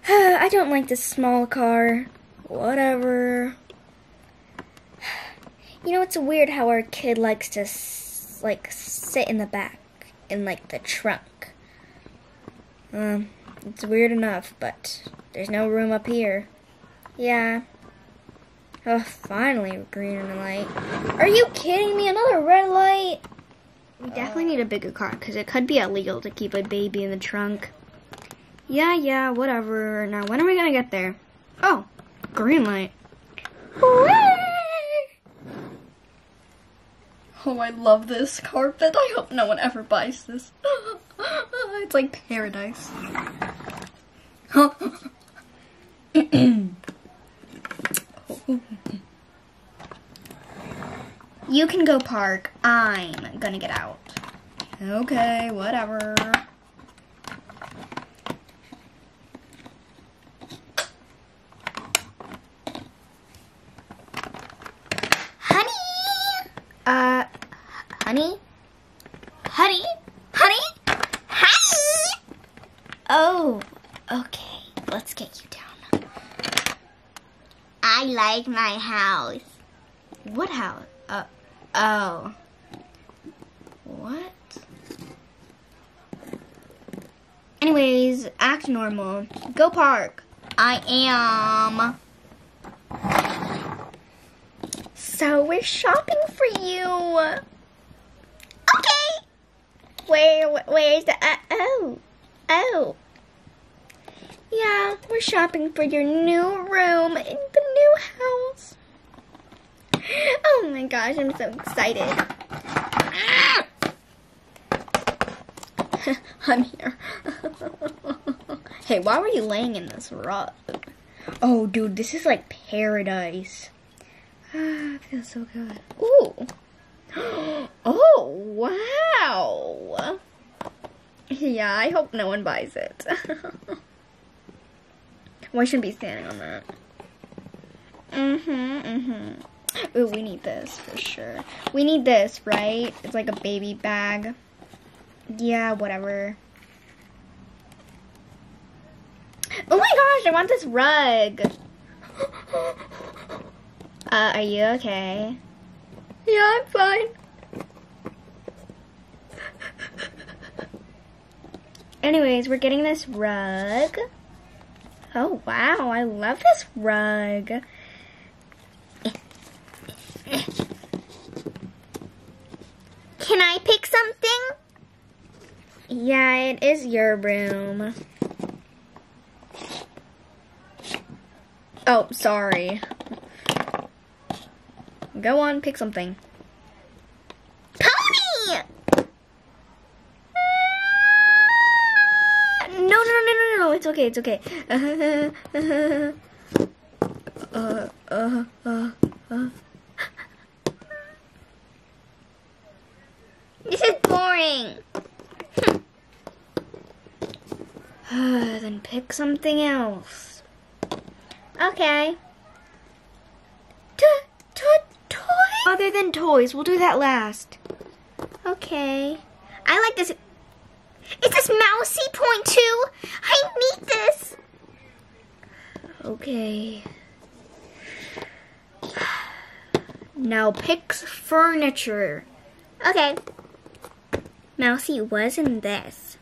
I don't like this small car. Whatever. You know, it's weird how our kid likes to, like, sit in the back, in, like, the trunk. It's weird enough, but there's no room up here. Yeah. Oh, finally, green light. Are you kidding me? Another red light? We definitely need a bigger car, because it could be illegal to keep a baby in the trunk. Yeah, whatever. Now, when are we going to get there? Oh, green light. Oh, I love this carpet. I hope no one ever buys this. It's like paradise. You can go park. I'm gonna get out. Okay, whatever. Honey? Oh, okay. Let's get you down. I like my house. What house? Oh. What? Anyways, act normal. Go park. I am. So we're shopping for you. Okay. Where's the, oh. Yeah, we're shopping for your new room in the new house. Oh my gosh, I'm so excited. I'm here. Hey, why were you laying in this rug? Oh, dude, this is like paradise. It feels so good. Ooh. Oh, wow. Yeah, I hope no one buys it. Well, I shouldn't be standing on that. Ooh, we need this for sure. We need this, right? It's like a baby bag. Yeah, whatever. Oh my gosh, I want this rug. Are you okay? Yeah, I'm fine. Anyways, we're getting this rug. Oh, wow, I love this rug. Can I pick something? Yeah, it is your room. Oh, sorry. Go on, pick something. Pony! No, it's okay, it's okay. This is boring. Then pick something else. Okay. Toys? Other than toys, we'll do that last. Okay. I like this. Is this mousy point too? I need this. Okay. Now pick furniture. Okay. Mousy was in this.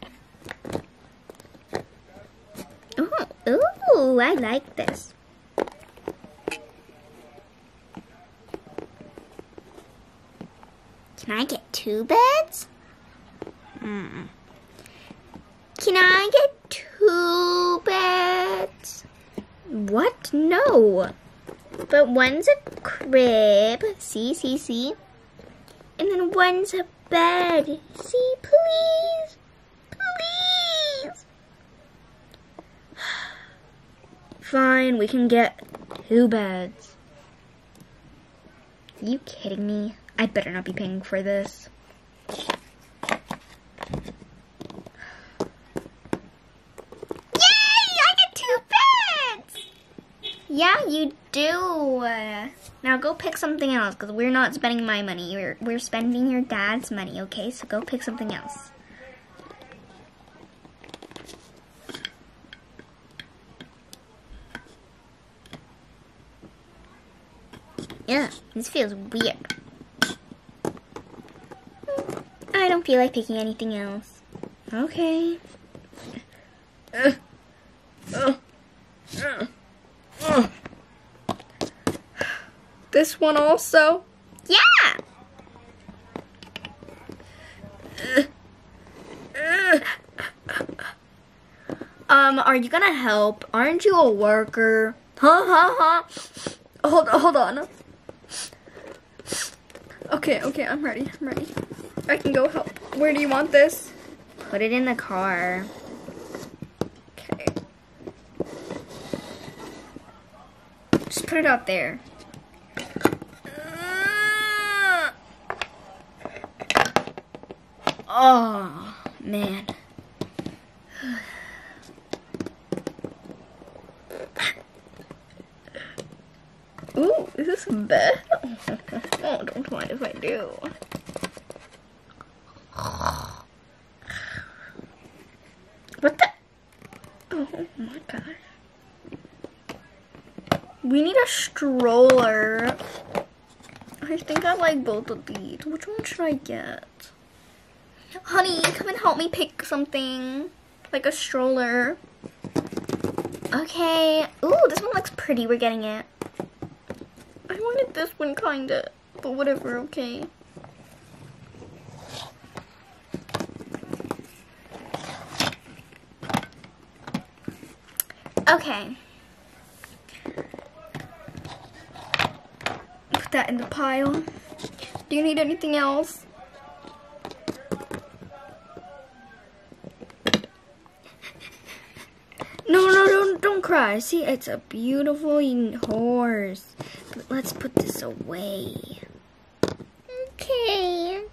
Ooh, I like this. Can I get 2 beds? Can I get 2 beds? What? No. But one's a crib. See? And then one's a bed. See, please. Fine, we can get 2 beds. Are you kidding me? I better not be paying for this. Yeah, you do. Now go pick something else, because we're not spending my money. We're spending your dad's money, okay? So go pick something else. Yeah, this feels weird. I don't feel like picking anything else. Okay. This one also? Yeah! Are you gonna help? Aren't you a worker? Hold on. Okay, I'm ready. I can go help. Where do you want this? Put it in the car. Okay. Just put it up there. Oh, man. Ooh, is this a bed? Oh, don't mind if I do. What the? Oh my gosh. We need a stroller. I think I like both of these. Which one should I get? Honey, come and help me pick something. Like a stroller. Okay. Ooh, this one looks pretty. We're getting it. I wanted this one kinda, but whatever, okay. Okay. Put that in the pile. Do you need anything else? No, don't cry. See, it's a beautiful horse. But let's put this away. Okay.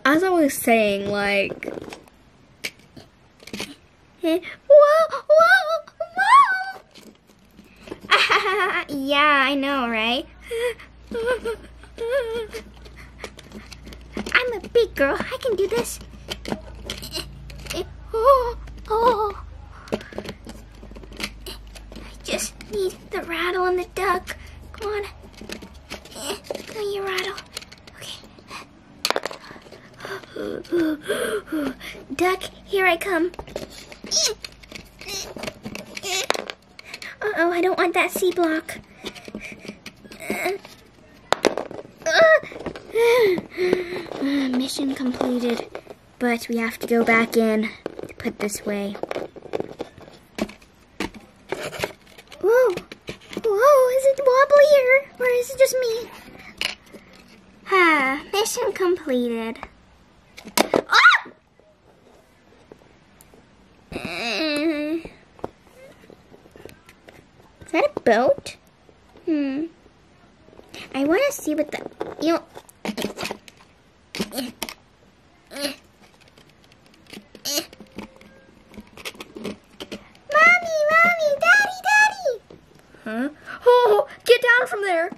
As I was saying, like... Whoa! Yeah, I know, right? I'm a big girl. I can do this. Oh. I just need the rattle and the duck. Come on. Come on, you rattle. Okay. Duck, here I come. Uh-oh, I don't want that C block. Mission completed, but we have to go back in. Put this way. Whoa, is it wobblier, or is it just me? Mission completed. Ah! Is that a boat? I want to see what the... Mommy, Daddy! Huh? Oh, get down from there!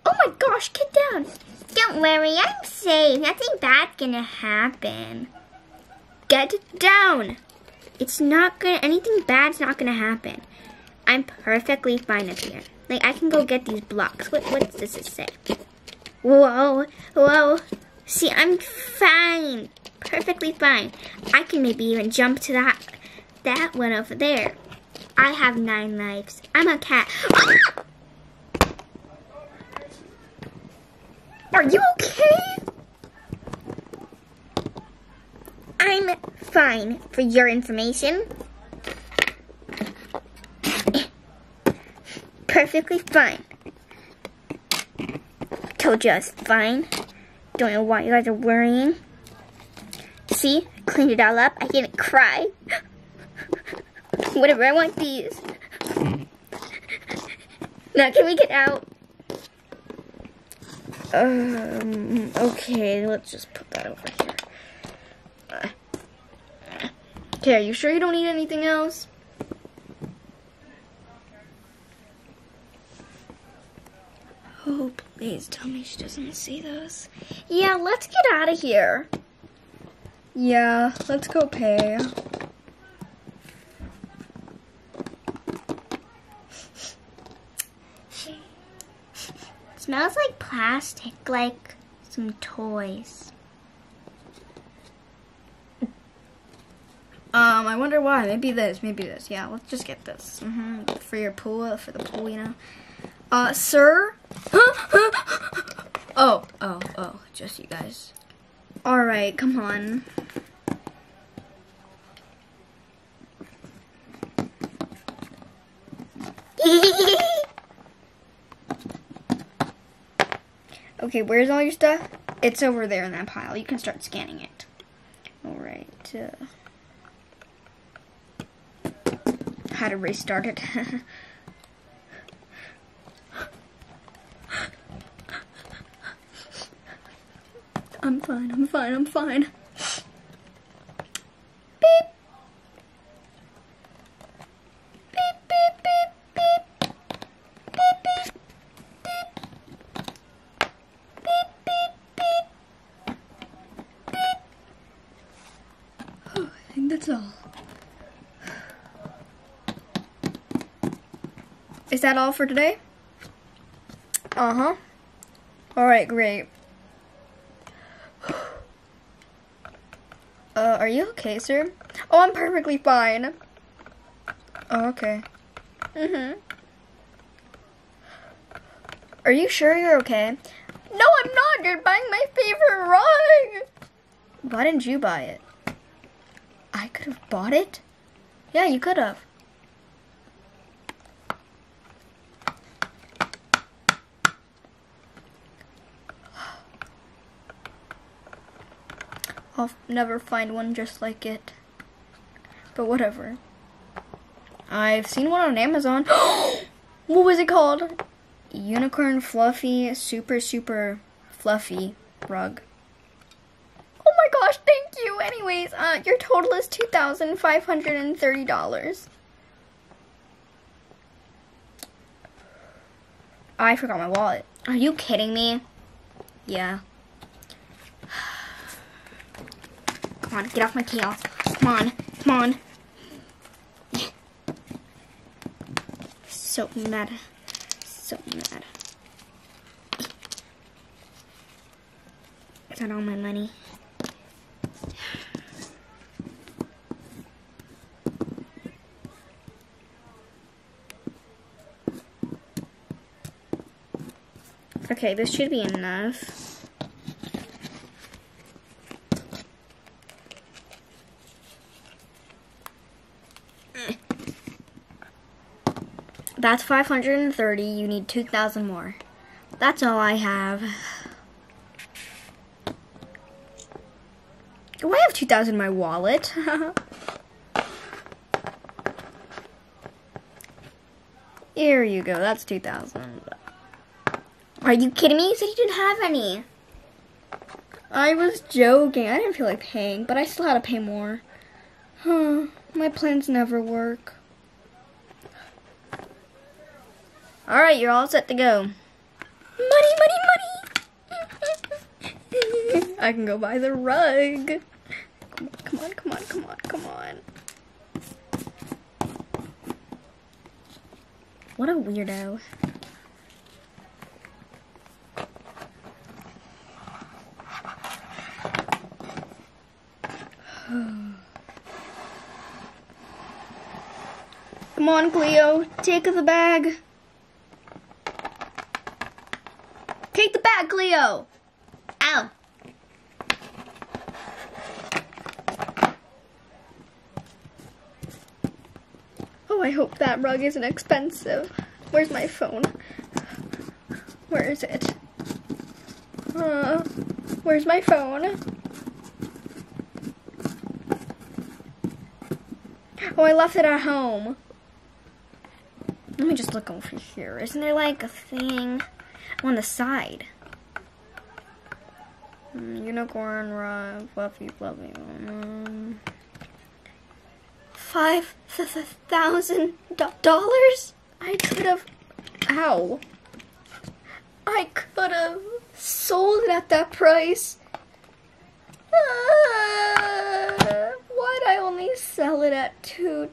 Oh my gosh, get down! Don't worry, I'm safe. Nothing bad's gonna happen. Get down! It's not gonna... Anything bad's not gonna happen. I'm perfectly fine up here. Like, I can go get these blocks. What does it say? Whoa. See, I'm fine. Perfectly fine. I can maybe even jump to that one over there. I have 9 lives. I'm a cat. Ah! Are you okay? I'm fine, for your information. Perfectly fine. Told you I was fine. Don't know why you guys are worrying. See, I cleaned it all up. I didn't cry. Whatever, I want these. Now, can we get out? Okay, let's just put that over here. Okay, are you sure you don't need anything else? Please tell me she doesn't see those. Yeah, let's get out of here. Yeah, let's go pay. Smells like plastic, like some toys. I wonder why. Maybe this. Yeah, let's just get this. For your pool, for the pool, you know. Sir? Oh, just you guys. Alright, come on. Okay, where's all your stuff? It's over there in that pile. You can start scanning it. Alright. How to restart it. I'm fine. Beep. Beep, beep, beep, beep. Beep, beep, beep. Beep, beep, beep. Beep. Oh, I think that's all. Is that all for today? Uh-huh. Alright, great. Are you okay, sir? Oh, I'm perfectly fine. Oh, okay. Are you sure you're okay? No, I'm not. You're buying my favorite rug. Why didn't you buy it? I could have bought it? Yeah, you could have. I'll never find one just like it. But whatever. I've seen one on Amazon. What was it called? Unicorn Fluffy Super Fluffy Rug. Oh my gosh, thank you. Anyways, your total is $2,530. I forgot my wallet. Are you kidding me? Yeah. Come on, get off my tail. Come on. So mad. Is that all my money? Okay, this should be enough. That's 530. You need 2,000 more. That's all I have. Oh, I have 2,000 in my wallet. Here you go. That's 2,000. Are you kidding me? You said you didn't have any. I was joking. I didn't feel like paying, but I still had to pay more. My plans never work. Alright, you're all set to go. Money! I can go buy the rug. Come on. What a weirdo. Come on, Cleo. Take the bag. Take the bag, Cleo! Ow! Oh, I hope that rug isn't expensive. Where's my phone? Where is it? Where's my phone? Oh, I left it at home. Let me just look over here. Isn't there like a thing on the side? Unicorn rug, fluffy. $5,000? I could have. Ow. I could have. sold it at that price. Why'd I only sell it at $2?